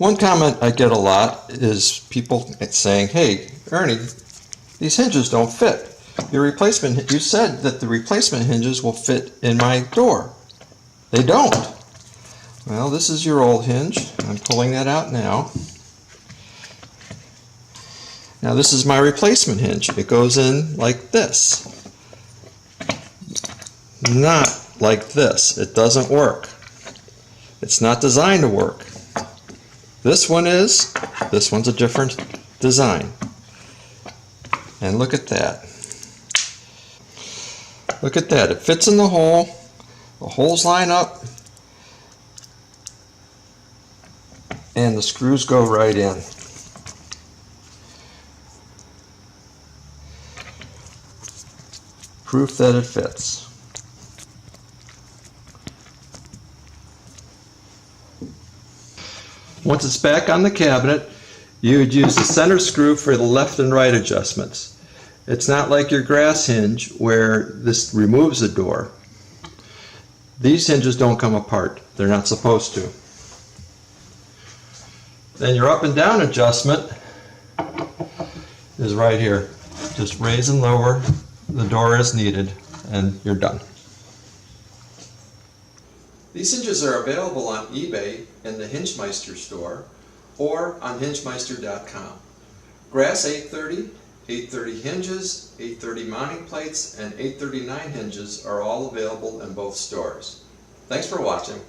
One comment I get a lot is people saying, "Hey, Ernie, these hinges don't fit. You said that the replacement hinges will fit in my door. They don't." Well, this is your old hinge. I'm pulling that out now. Now this is my replacement hinge. It goes in like this. Not like this. It doesn't work. It's not designed to work. This one is. This one's a different design. And look at that. Look at that. It fits in the hole. The holes line up. And the screws go right in. Proof that it fits. Once it's back on the cabinet, you would use the center screw for the left and right adjustments. It's not like your grass hinge where this removes the door. These hinges don't come apart. They're not supposed to. Then your up and down adjustment is right here. Just raise and lower the door as needed, and you're done. These hinges are available on eBay in the HingeMeister store or on HingeMeister.com. Grass 830, 830 hinges, 830 mounting plates, and 839 hinges are all available in both stores. Thanks for watching.